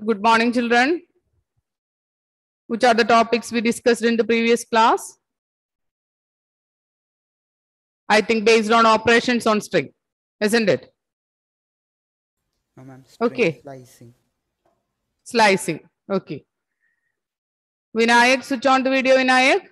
Good morning, children. Which are the topics we discussed in the previous class? I think based on operations on string, isn't it? No, ma'am. String Okay. Slicing. Slicing. Okay. Vinayak, switch on the video, Vinayak.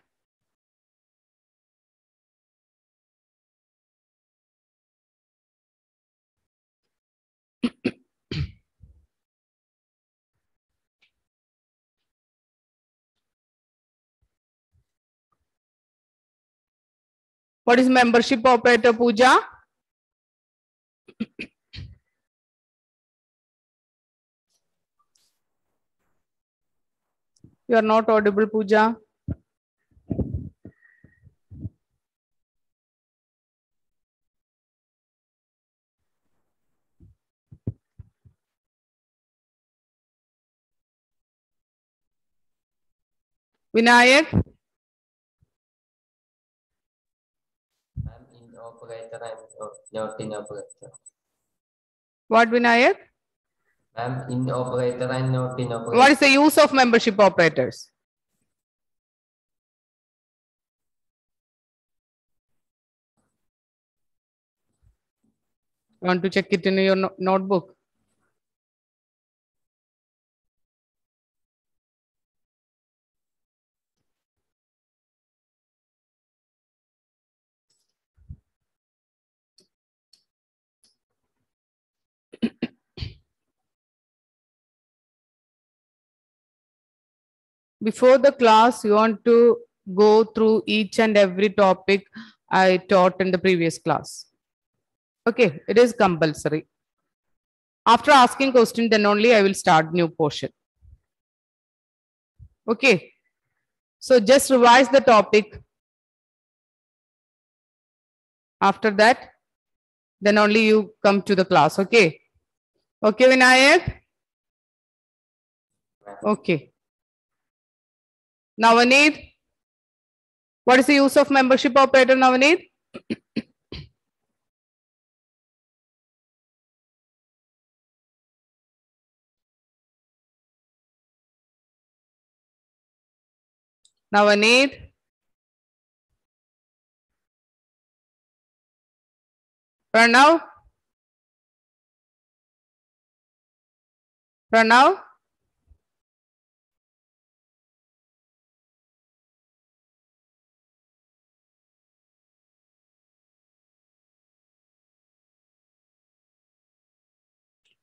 What is membership operator, Pooja? You are not audible, Pooja. Vinayak. I'm in operator and not in operator. What, Vinayak? I'm in operator and not in operator. What is the use of membership operators? You want to check it in your notebook? Before the class, you want to go through each and every topic I taught in the previous class. Okay, it is compulsory. After asking question, then only I will start new portion. Okay, so just revise the topic. After that, then only you come to the class. Okay. Okay, Vinayak. Okay. Navaneet. What is the use of membership operator, Navaneet? Navaneet. Pranav. Pranav.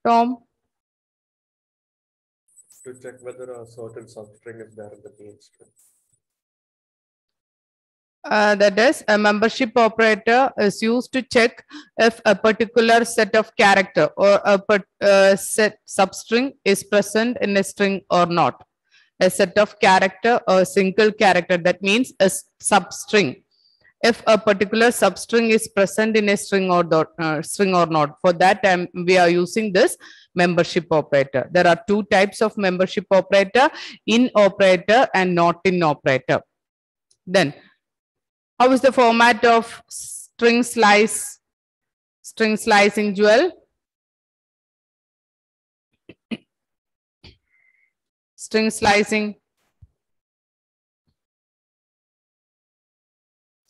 Tom. To check whether a certain substring is there in the main string. That is, a membership operator is used to check if a particular set of character or a set substring is present in a string or not. A set of character or a single character, that means a substring. If a particular substring is present in a string or not, for that time we are using this membership operator. There are two types of membership operator: in operator and not in operator. Then, how is the format of string slicing, Jewel? String slicing.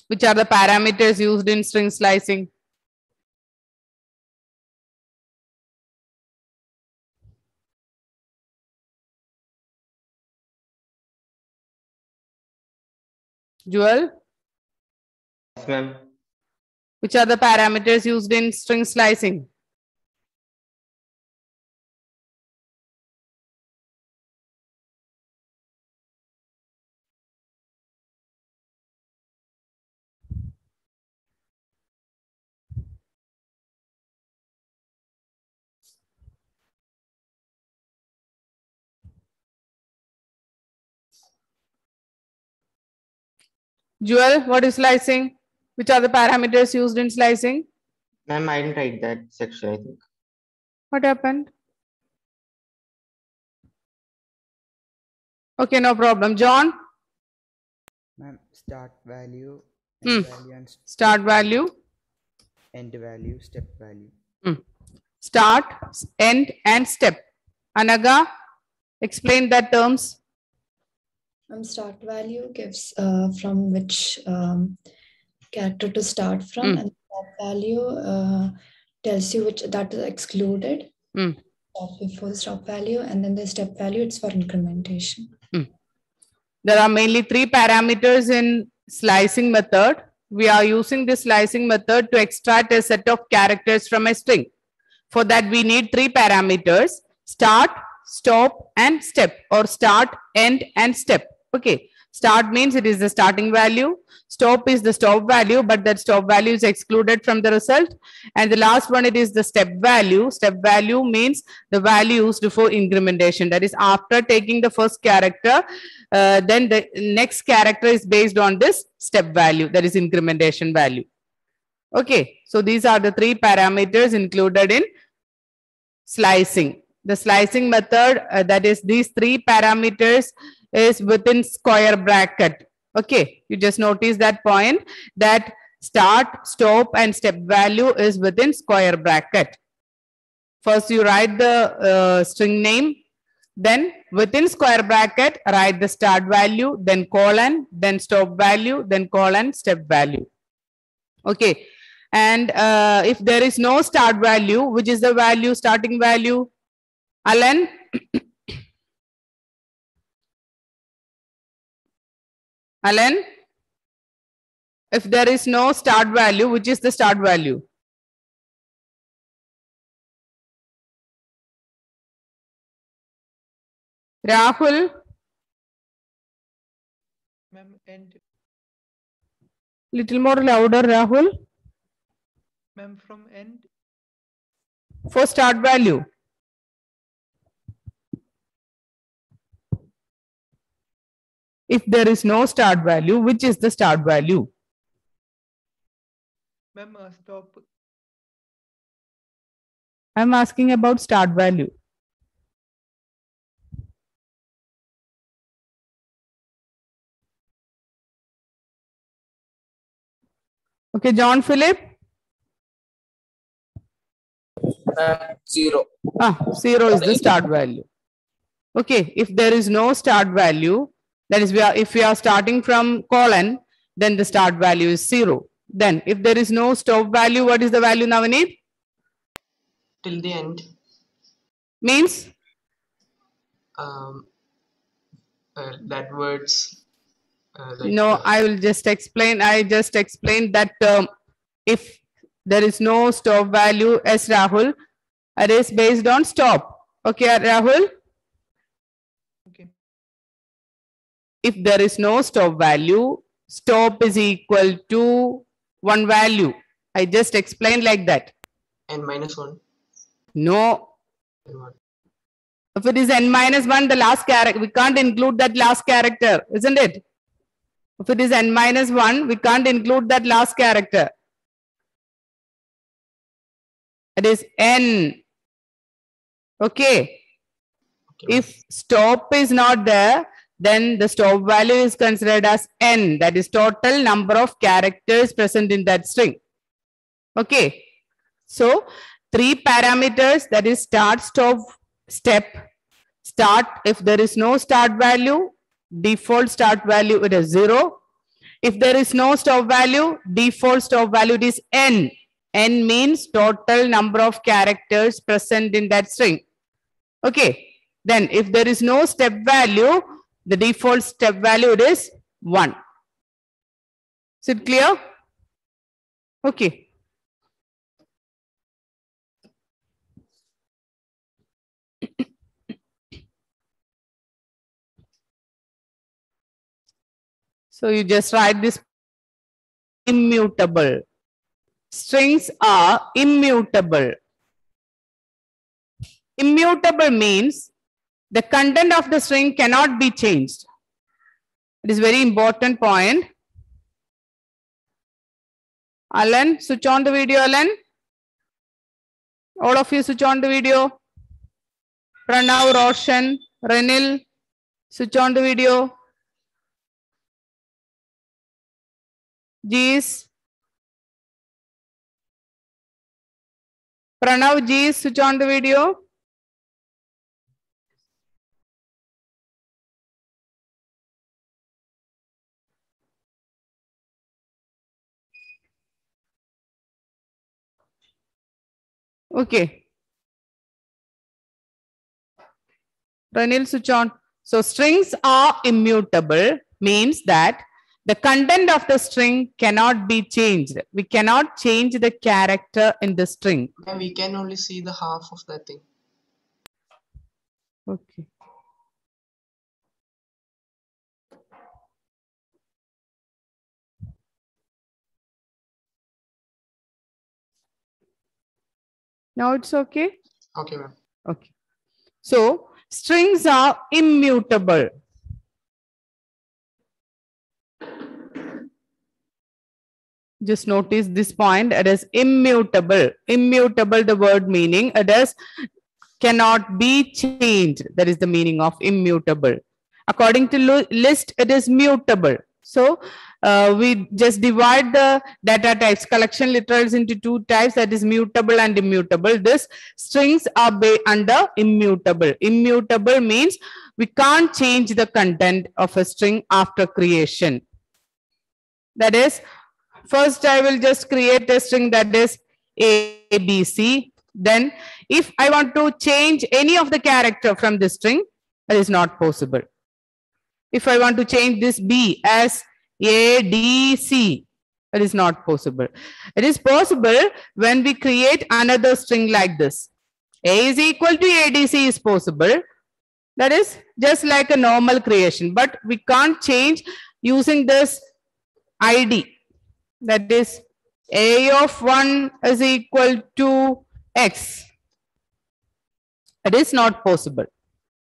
Which are the parameters used in string slicing? Jewel? Yes, ma'am. Which are the parameters used in string slicing? Jewel, what is slicing? Which are the parameters used in slicing? Ma'am, I didn't write that section, I think. What happened? Okay, no problem. John? Ma'am, start value, Hmm. end value, and Start value. end value, step value. Start, end, and step. Anaga? Explain that terms. Start value gives from which character to start from, and stop value tells you which that is excluded. Stop before stop value, and then the step value, it's for incrementation. There are mainly 3 parameters in slicing method. We are using this slicing method to extract a set of characters from a string. For that, we need 3 parameters: start, stop, and step, or start, end, and step. Okay. Start means it is the starting value. Stop is the stop value, but that stop value is excluded from the result. And the last one, it is the step value. Step value means the value used for incrementation. That is, after taking the first character, then the next character is based on this step value, that is incrementation value. Okay, so these are the 3 parameters included in slicing. The slicing method, that is these 3 parameters is within square bracket. Okay, you just notice that point, that start, stop, and step value is within square bracket. First you write the string name, then within square bracket write the start value, then colon, then stop value, then colon, step value. Okay, and if there is no start value, which is the value, starting value? Alan? Alan? If there is no start value, which is the start value? Rahul? Ma'am, end. Little more louder, Rahul. Ma'am, from end. For start value. If there is no start value, which is the start value? Ma'am, stop. I'm asking about start value. Okay, John Philip? 0. 0 is the start value. Okay, if there is no start value, that is, if we are starting from colon, then the start value is 0. Then if there is no stop value, what is the value, Navaneet? Till the end. Means? That words. Like, no, I will just explain. I just explained that term. If there is no stop value, as Rahul, it is based on stop. Okay, Rahul? Okay. If there is no stop value, stop is equal to one value. I just explained like that. n-1. No. If it is n-1, the last character, we can't include that last character, isn't it? If it is n-1, we can't include that last character. It is n. Okay. If stop is not there, then the stop value is considered as n, that is total number of characters present in that string. Okay. So 3 parameters, that is start, stop, step. Start, if there is no start value, default start value it is 0. If there is no stop value, default stop value it is n. N means total number of characters present in that string. Okay. Then if there is no step value, the default step value it is 1. Is it clear? Okay. So you just write this immutable. Strings are immutable. Immutable means the content of the string cannot be changed. It is very important point. Alan, switch on the video, Alan. All of you switch on the video. Pranav, Roshan, Renil, switch on the video. Jeez. Pranav, Jeez, switch on the video. Okay. Ranil, switch on. So strings are immutable means that the content of the string cannot be changed. We cannot change the character in the string. Ma'am, we can only see the half of that thing. Okay. Now it's okay? Okay, ma'am. Okay. So strings are immutable. Just notice this point. It is immutable. Immutable, the word meaning, it is cannot be changed. That is the meaning of immutable. According to list, it is mutable. So we just divide the data types, collection literals, into two types, that is mutable and immutable. This strings are under immutable. Immutable means we can't change the content of a string after creation. That is, first I will just create a string that is ABC. Then if I want to change any of the character from this string, that is not possible. If I want to change this B as ADC, that is not possible. It is possible when we create another string like this. A is equal to ADC is possible. That is just like a normal creation, but we can't change using this ID. That is A of 1 is equal to X. It is not possible.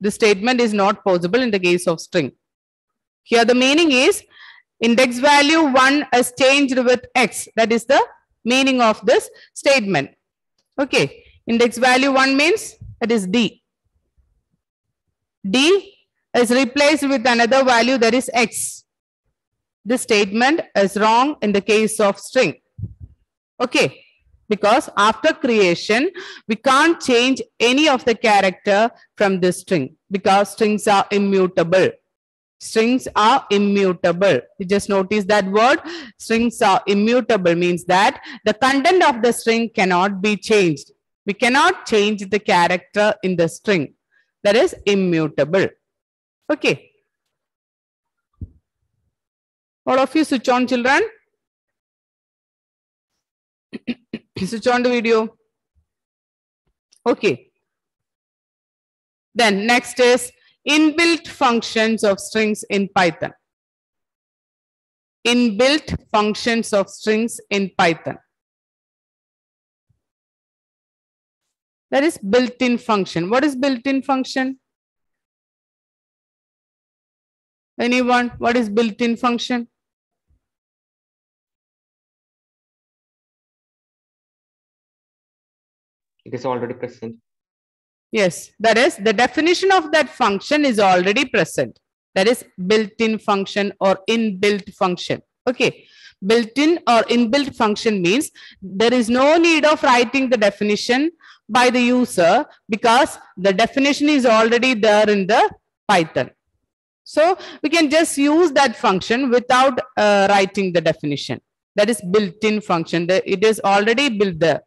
The statement is not possible in the case of string. Here the meaning is index value 1 is changed with X. That is the meaning of this statement. Okay. Index value 1 means that is D. D is replaced with another value, that is X. This statement is wrong in the case of string. Okay. Because after creation, we can't change any of the character from this string because strings are immutable. Strings are immutable. You just notice that word. Strings are immutable means that the content of the string cannot be changed. We cannot change the character in the string. That is immutable. Okay. All of you switch on, children. Switch on the video. Okay. Then next is inbuilt functions of strings in Python. Inbuilt functions of strings in Python. That is built-in function. What is built-in function? Anyone? What is built-in function? It is already present. Yes, that is the definition of that function is already present. That is built-in function or inbuilt function. Okay. Built-in or inbuilt function means there is no need of writing the definition by the user because the definition is already there in the Python. So we can just use that function without writing the definition. That is built-in function. It is already built there.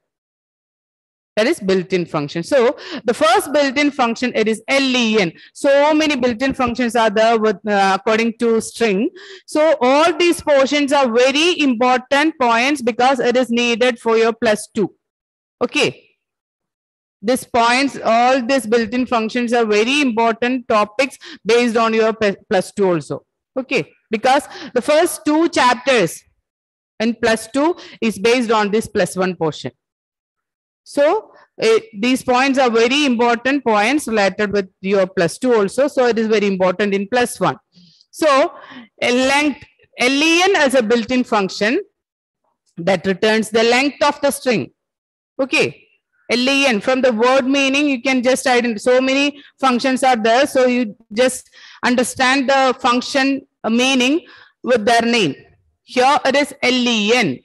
That is built-in function. So the first built-in function, it is len. So many built-in functions are there with according to string. So all these portions are very important points because it is needed for your +2. Okay. These points, all these built-in functions are very important topics based on your +2 also. Okay. Because the first 2 chapters in +2 is based on this +1 portion. So these points are very important points related with your +2 also. So it is very important in +1. So len is a built-in function that returns the length of the string. Okay. len, from the word meaning, you can just identify. So many functions are there. So you just understand the function meaning with their name. Here it is len.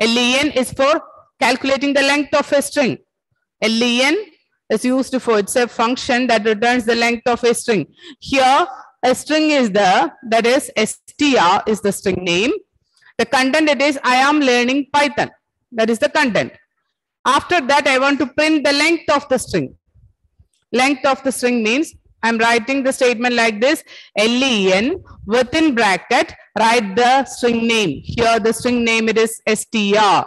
Len is for calculating the length of a string. Len is used for, it's a function that returns the length of a string. Here a string is there, that is str is the string name. The content it is I am learning Python. That is the content. After that, I want to print the length of the string. Length of the string means I'm writing the statement like this: len within bracket, write the string name. Here the string name it is str.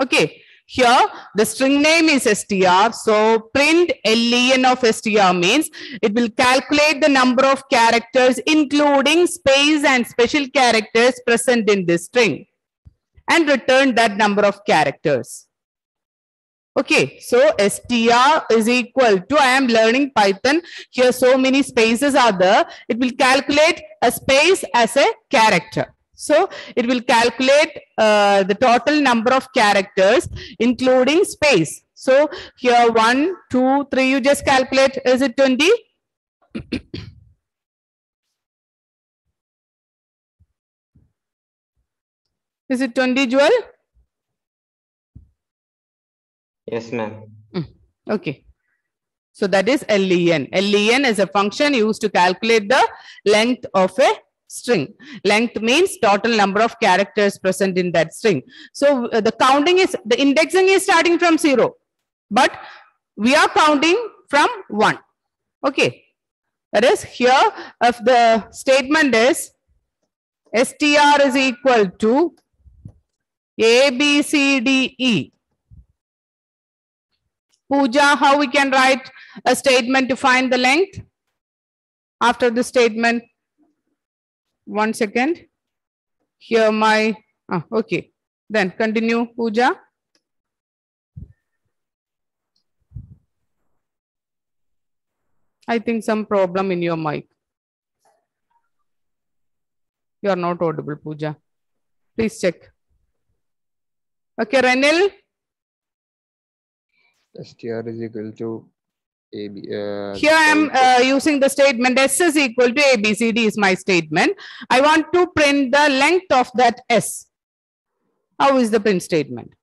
Okay, here the string name is str. So print len of str means it will calculate the number of characters including space and special characters present in this string and return that number of characters. Okay, so str is equal to, I am learning Python. Here so many spaces are there. It will calculate a space as a character. So it will calculate the total number of characters including space. So here 1, 2, 3, you just calculate. Is it 20? Is it 20, Joel? Yes, ma'am. Okay. So that is len. Len is a function used to calculate the length of a string. Length means total number of characters present in that string. So the counting is, the indexing is starting from 0, but we are counting from 1. Okay. That is, here if the statement is str is equal to A, B, C, D, E. Pooja, how we can write a statement to find the length? After the statement, 1 second. Here my, okay. Then continue, Pooja. I think some problem in your mic. You are not audible, Pooja. Please check. Okay, Renil. str is equal to AB. Here I am using the statement S is equal to ABCD is my statement. I want to print the length of that S. How is the print statement?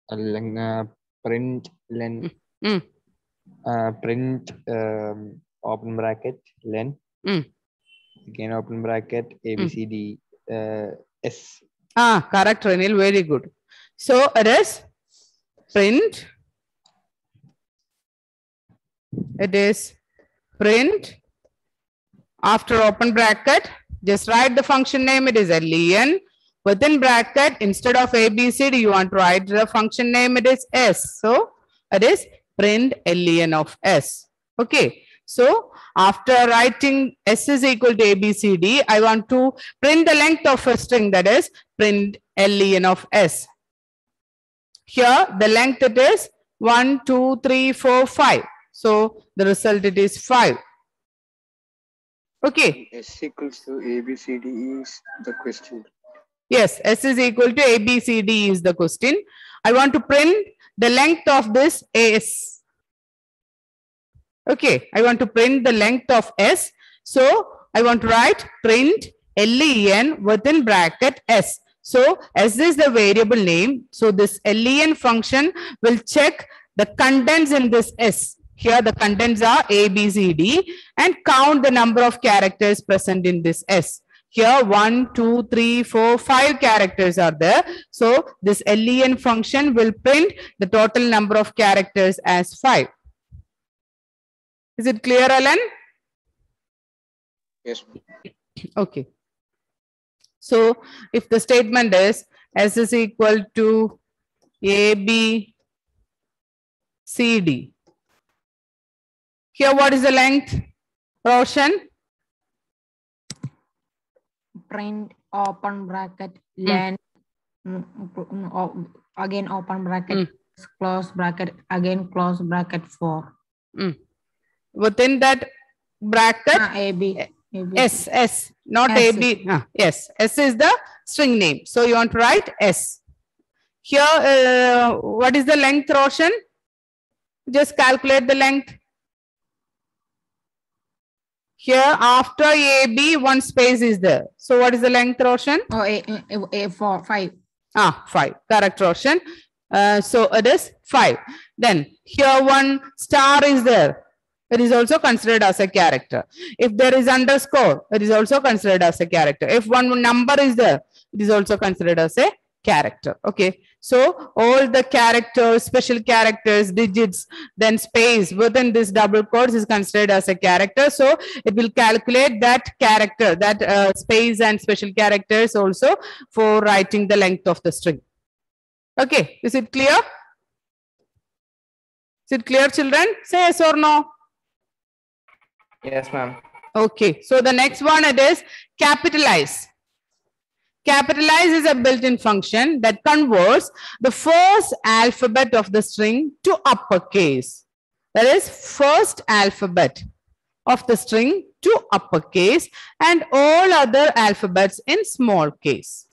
Print len. Print open bracket len. Again open bracket ABCD S. Correct, Renil. Very good. So it is print. It is print after open bracket. Just write the function name. It is len. Within bracket, instead of ABCD, you want to write the function name. It is S. So it is print len of S. Okay. So after writing S is equal to ABCD, I want to print the length of a string, that is print len of S. Here the length it is 1, 2, 3, 4, 5. So the result it is 5. Okay. S equals to ABCD is the question. Yes, S is equal to ABCD is the question. I want to print the length of this S. Okay, I want to print the length of S. So I want to write print len within bracket S. So S is the variable name. So this len function will check the contents in this S. Here the contents are A, B, C, D and count the number of characters present in this S. Here 1, 2, 3, 4, 5 characters are there. So this len function will print the total number of characters as 5. Is it clear, Alan? Yes. Okay. So if the statement is S is equal to A, B, C, D. Here what is the length? Roshan? Print open bracket len again open bracket close bracket again close bracket 4. Within that bracket AB. S, not S. AB. Yes, S is the string name. So you want to write S. Here, what is the length, Roshan? Just calculate the length. Here, after AB, one space is there. So what is the length, Roshan? A 4, 5. 5. Correct, Roshan. So it is 5. Then here one star is there. It is also considered as a character. If there is underscore, it is also considered as a character. If one number is there, it is also considered as a character. Okay, so all the characters, special characters, digits, then space within this double quotes is considered as a character. So it will calculate that character, that space and special characters also for writing the length of the string. Okay, is it clear? Is it clear, children? Say yes or no. Yes, ma'am. Okay, so the next one it is capitalize. Capitalize is a built-in function that converts the first alphabet of the string to uppercase. That is, first alphabet of the string to uppercase and all other alphabets in small case.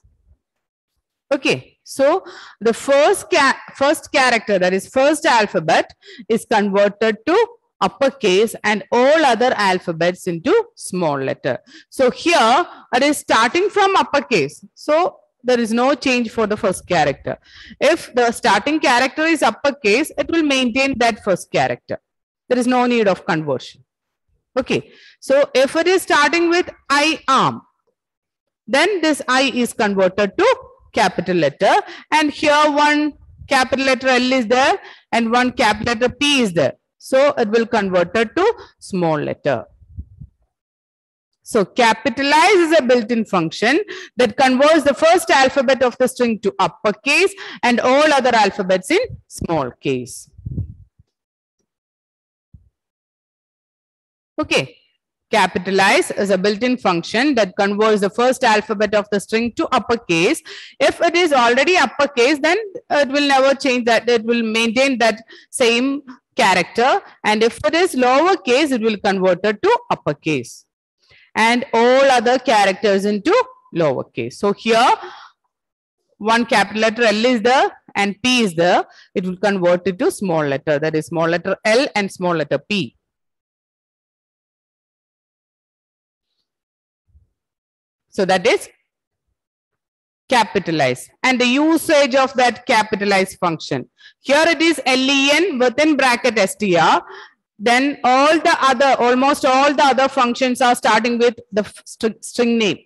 Okay, so the first character, that is first alphabet, is converted to uppercase and all other alphabets into small letter. So here it is starting from uppercase. So there is no change for the first character. If the starting character is uppercase, it will maintain that first character. There is no need of conversion. Okay, so if it is starting with I am, then this I is converted to capital letter, and here one capital letter L is there and one capital letter P is there. So it will convert it to small letter. So capitalize is a built-in function that converts the first alphabet of the string to uppercase and all other alphabets in small case. Okay. Capitalize is a built-in function that converts the first alphabet of the string to uppercase. If it is already uppercase, then it will never change that. It will maintain that same character. And if it is lowercase, it will convert it to uppercase. And all other characters into lowercase. So here, one capital letter L is there and P is there. It will convert it to small letter. That is small letter L and small letter P. So that is capitalize and the usage of that capitalize function. Here it is len within bracket str. Then all the other, almost all the other functions are starting with the string name.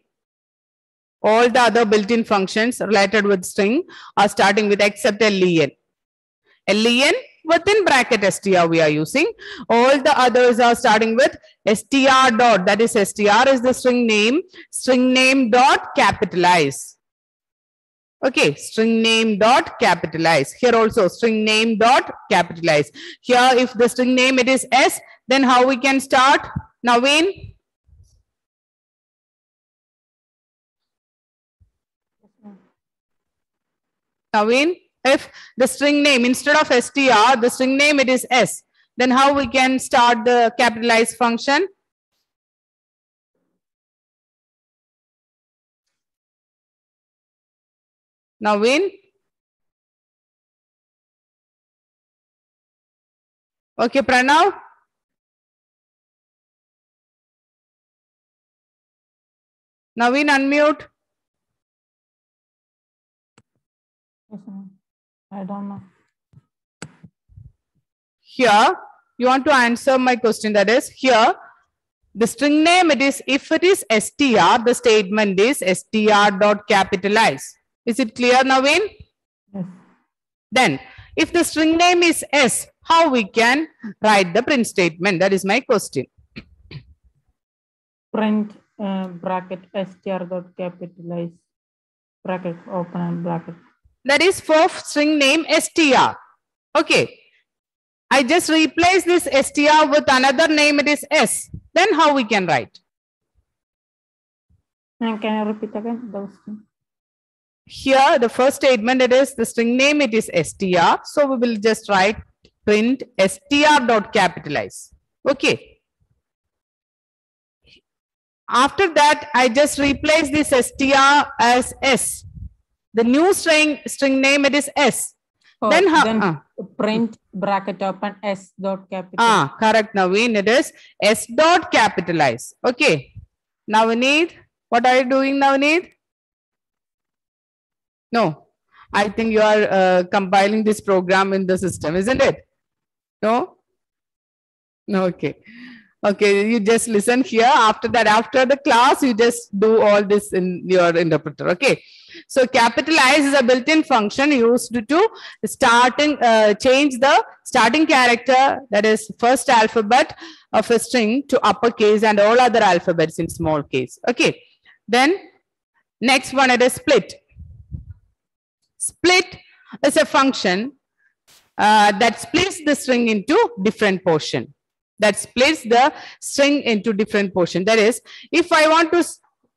All the other built-in functions related with string are starting with except len. Len within bracket str we are using. All the others are starting with str dot, that is str is the string name dot capitalize. Okay, string name dot capitalize. Here also string name dot capitalize. Here if the string name it is S, then how we can start? Naveen? Naveen? If the string name instead of str, the string name it is S, then how we can start the capitalize function? Naveen? Okay, Pranav? Naveen, unmute. Yes, ma'am. I don't know. Here, you want to answer my question, that is, here, the string name, it is, if it is str, the statement is str dot capitalize. Is it clear, Naveen? Yes. Then, if the string name is S, how we can write the print statement? That is my question. Print bracket str dot capitalize bracket open and bracket. That is for string name str. Okay. I just replace this str with another name, it is S. Then how we can write? And can you repeat again those things? Here, the first statement, it is the string name, it is str. So we will just write print str dot capitalize. Okay. After that, I just replace this str as S. The new string name, it is S. Oh, then how? Then print bracket open S dot capitalize. Correct, Naveen. It is S dot capitalize. Okay. Navneet, what are you doing, Navneet? No, I think you are compiling this program in the system, isn't it? No? No, okay. Okay, you just listen here. After that, after the class, you just do all this in your interpreter. Okay. So capitalize is a built-in function used to change the starting character, that is first alphabet of a string, to uppercase and all other alphabets in small case. Okay. Then next one, it is split. Split is a function that splits the string into different portion. That splits the string into different portion. That is, if I want to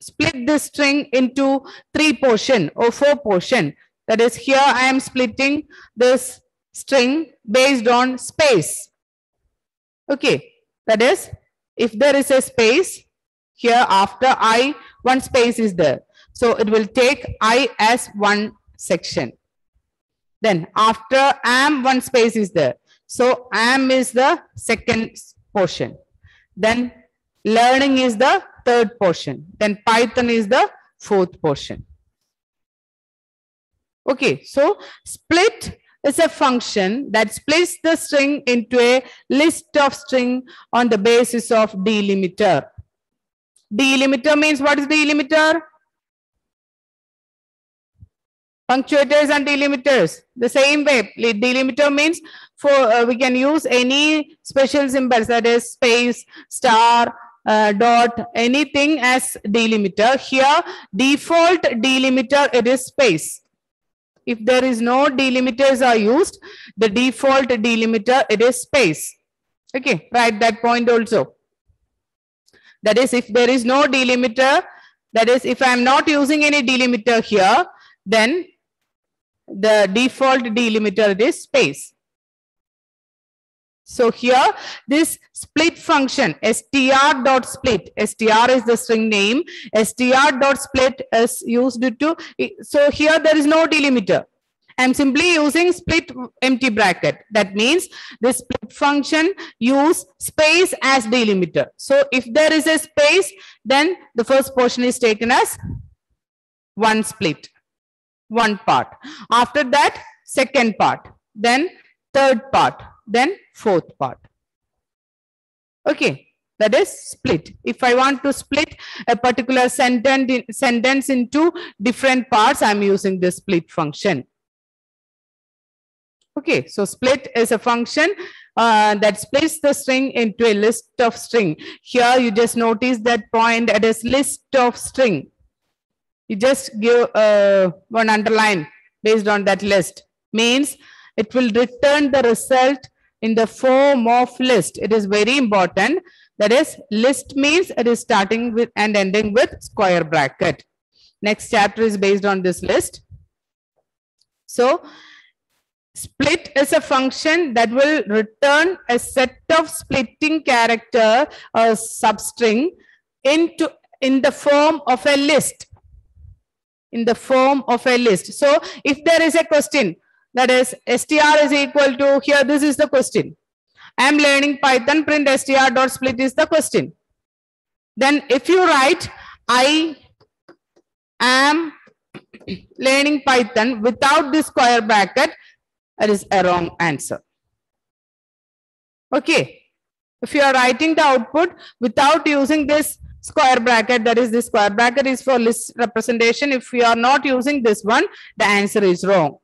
split this string into 3 portion or 4 portion, that is, here I am splitting this string based on space. Okay, that is, if there is a space here after I, one space is there, so it will take I as one section. Then after am, one space is there, so am is the second portion. Then learning is the third portion. Then Python is the fourth portion. Okay, so split is a function that splits the string into a list of string on the basis of delimiter. Delimiter means, what is delimiter? Punctuators and delimiters. The same way, delimiter means for we can use any special symbols, that is space, star, dot, anything as delimiter. Here, default delimiter, it is space. If there is no delimiters are used, the default delimiter, it is space. Okay, write that point also. That is, if there is no delimiter, that is, if I am not using any delimiter here, then the default delimiter, it is space. So here, this split function, str.split, str is the string name, str.split is used to, so here there is no delimiter. I am simply using split empty bracket. That means this split function use space as delimiter. So if there is a space, then the first portion is taken as one split, one part. After that, second part, then third part, then fourth part. Okay, that is split. If I want to split a particular sentence into different parts, I am using this split function. Okay, so split is a function that splits the string into a list of string. Here you just notice that point, it is list of string. You just give one underline based on that list. Means it will return the result in the form of list. It is very important. That is, list means it is starting with and ending with square bracket. Next chapter is based on this list. So split is a function that will return a set of splitting character or substring in the form of a list. In the form of a list. So if there is a question, that is str is equal to, here this is the question. I am learning Python, print str.split is the question. Then if you write I am learning Python without this square bracket, it is a wrong answer. Okay. If you are writing the output without using this square bracket, that is, this square bracket is for list representation. If you are not using this one, the answer is wrong.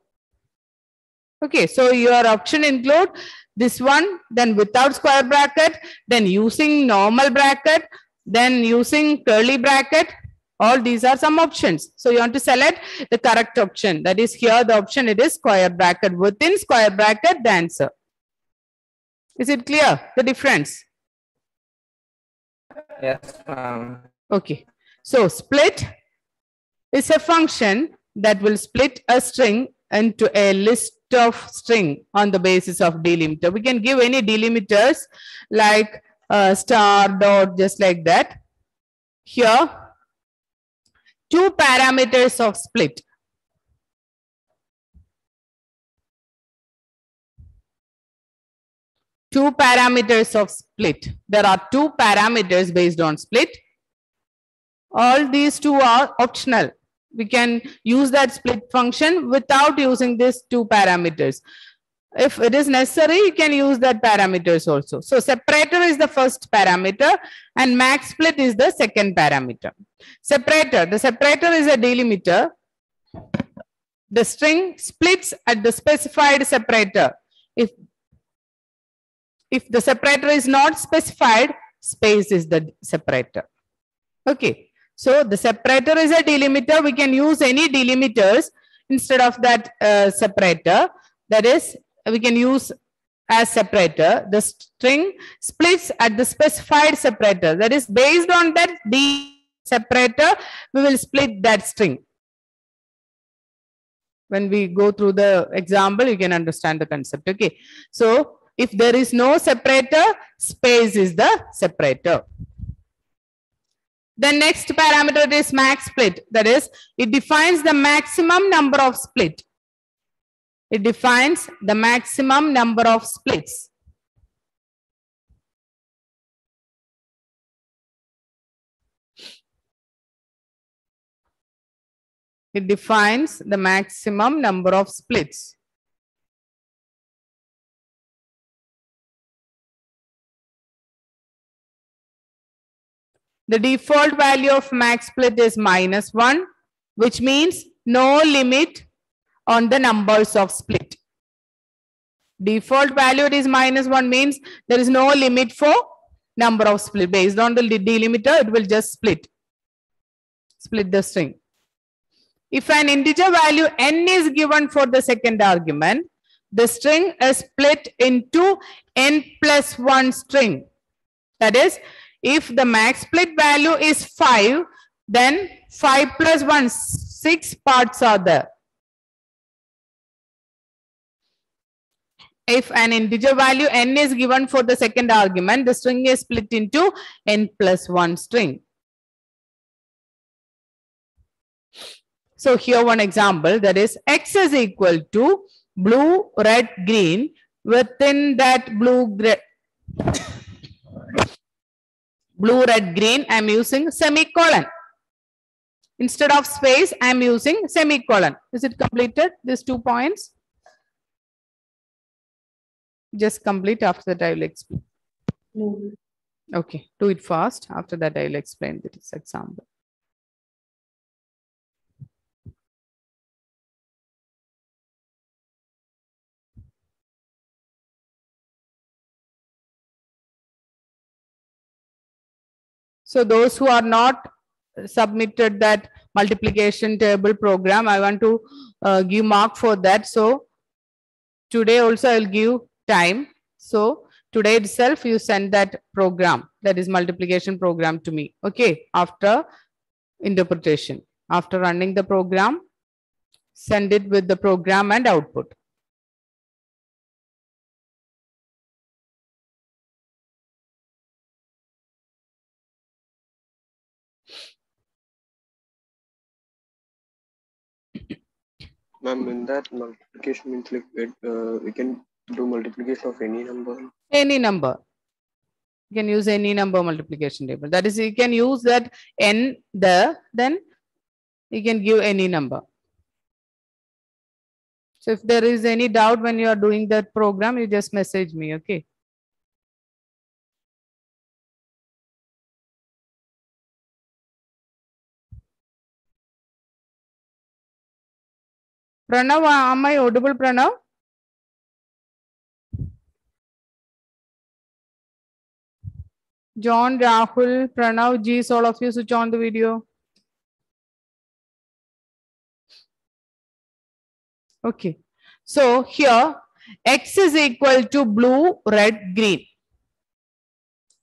Okay, so your option include this one, then without square bracket, then using normal bracket, then using curly bracket. All these are some options. So you want to select the correct option. That is, here the option, it is square bracket. Within square bracket, the answer. Is it clear, the difference? Yes, ma'am. Okay. So split is a function that will split a string into a list of string on the basis of delimiter. We can give any delimiters like star, dot, just like that. Here, 2 parameters of split. Two parameters of split. There are 2 parameters based on split. All these 2 are optional. We can use that split function without using these 2 parameters. If it is necessary, you can use that parameters also. So separator is the first parameter and max split is the second parameter. Separator, the separator is a delimiter. The string splits at the specified separator. If the separator is not specified, space is the separator. Okay. So the separator is a delimiter. We can use any delimiters instead of that separator. That is, we can use as separator. The string splits at the specified separator. That is, based on that separator, we will split that string. When we go through the example, you can understand the concept. Okay. So if there is no separator, space is the separator. The next parameter is max split. That is, it defines the maximum number of split. It defines the maximum number of splits. It defines the maximum number of splits. The default value of max split is -1, which means no limit on the numbers of split. Default value is -1 means there is no limit for number of split. Based on the delimiter, it will just split the string. If an integer value n is given for the second argument, the string is split into n+1 string. That is, if the max split value is 5, then 5 plus 1, 6 parts are there. If an integer value n is given for the second argument, the string is split into n+1 string. So here one example, that is x is equal to blue, red, green. Within that blue, red, green, I am using semicolon. Instead of space, I am using semicolon. Is it completed? These 2 points? Just complete. After that, I will explain. No. Okay, do it fast. After that, I will explain this example. So those who are not submitted that multiplication table program, I want to give mark for that. So today also I will give time. So today itself you send that program, that is multiplication program, to me. Okay, after interpretation, after running the program, send it with the program and output. Ma'am, in that multiplication means like we can do multiplication of any number. Any number. You can use any number multiplication table. That is, you can use that n there, then you can give any number. So if there is any doubt when you are doing that program, you just message me, okay? Pranav, am I audible, Pranav? John, Rahul, Pranav, Jeez, all of you switch on the video. Okay. So here x is equal to blue, red, green.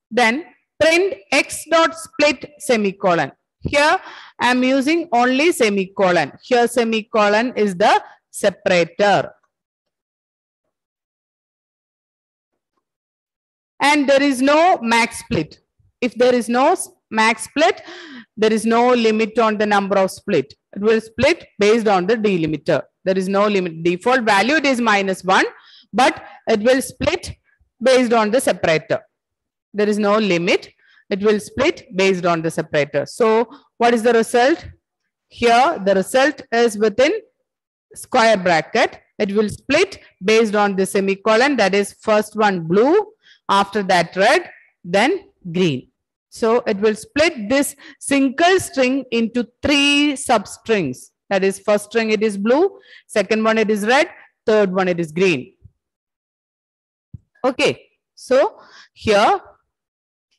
Then print x dot split semicolon. Here I am using only semicolon. Here semicolon is the separator. And there is no max split. If there is no max split, there is no limit on the number of split. It will split based on the delimiter. There is no limit. Default value it is -1, but it will split based on the separator. There is no limit. It will split based on the separator. So what is the result? Here the result is within square bracket. It will split based on the semicolon. That is first one blue, after that red, then green. So it will split this single string into 3 substrings. That is first string it is blue, second one it is red, third one it is green. Okay, so here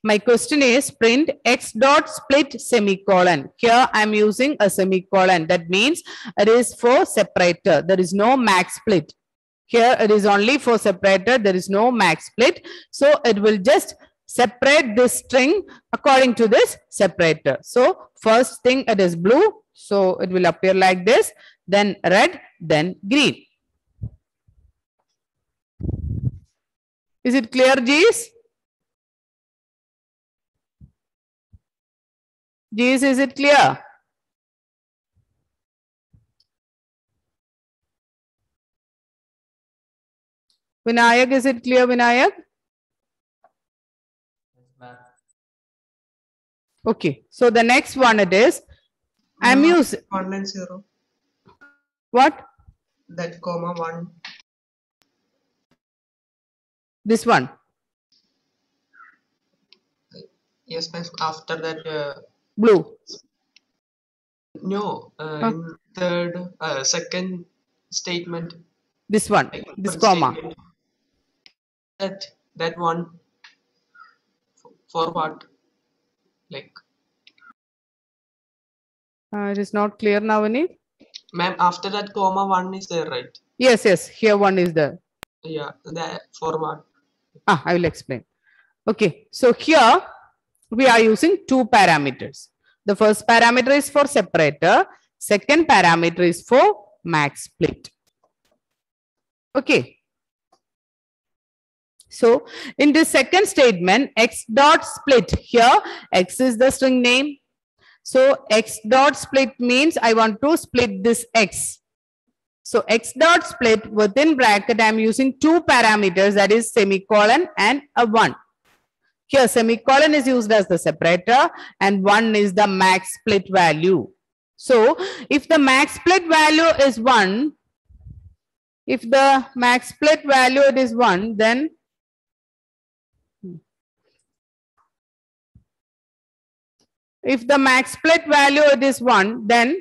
my question is print x dot split semicolon. Here I am using a semicolon. That means it is for separator. There is no max split. Here it is only for separator. There is no max split. So it will just separate this string according to this separator. So first thing it is blue. So it will appear like this. Then red. Then green. Is it clear, G's? G's, is it clear? Vinayak, is it clear, Vinayak? Yes, ma'am. Okay, so the next one it is, I'm using 1 and 0. what? That comma 1. This one. Yes, ma'am. After that, Blue. no, in third, second statement. This one. Like, This first comma. statement, that one for what? Like, It is not clear now, Vinit. ma'am, after that comma 1 is there, right? Yes, yes. Here one is there. Yeah, that for what? I will explain. Okay, so here we are using 2 parameters. The first parameter is for separator. Second parameter is for max split. Okay. So in the second statement, x dot split, here x is the string name. So x dot split means I want to split this x. So x dot split within bracket, I am using 2 parameters, that is semicolon and a 1. Here semicolon is used as the separator and 1 is the max split value. So if the max split value is 1, if the max split value it is 1, then if the max split value it is 1, then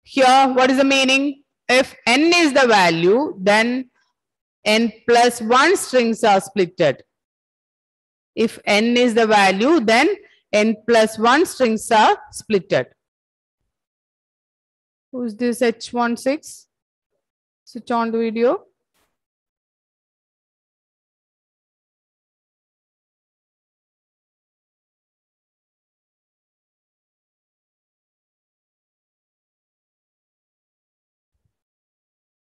here what is the meaning? If n is the value, then n plus 1 strings are splitted. If n is the value, then n plus 1 strings are splitted. Who's this H16? Switch on the video.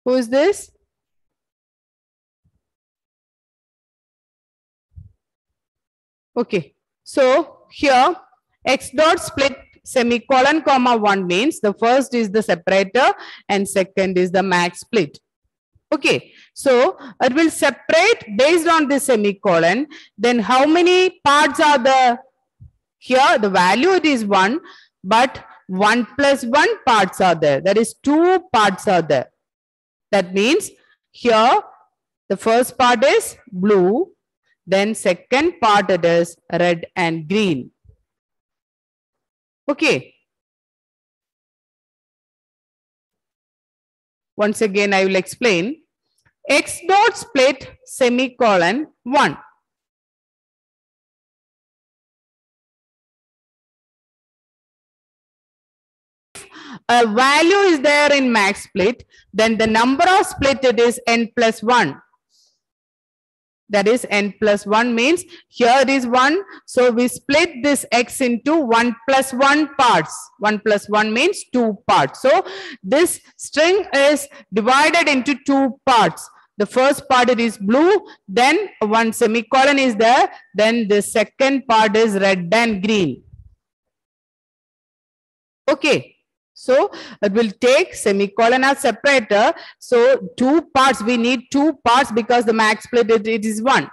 Who is this? Okay, so here x dot split semicolon comma 1 means the first is the separator and second is the max split. Okay, so it will separate based on the semicolon. Then how many parts are there? Here the value it is 1, but 1 plus 1 parts are there. That is 2 parts are there. That means here the first part is blue, then second part it is red and green. Okay. Once again I will explain. X dot split semicolon 1. A value is there in max split, then the number of split it is n plus 1. That is n plus 1 means here it is 1. So we split this x into 1 plus 1 parts. 1 plus 1 means 2 parts. So this string is divided into 2 parts. The first part it is blue, then 1 semicolon is there, then the second part is red and green. Okay. So it will take semicolon as separator. So 2 parts, we need 2 parts because the max split it is 1.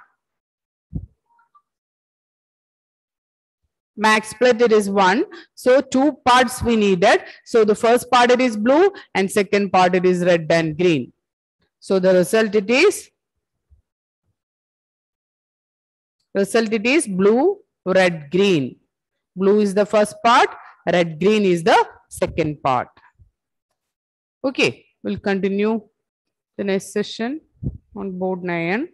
max split it is 1. So 2 parts we needed. So the first part it is blue and second part it is red and green. So the result it is blue, red, green. Blue is the first part, red, green is the second part. Okay, we'll continue the next session on board 9.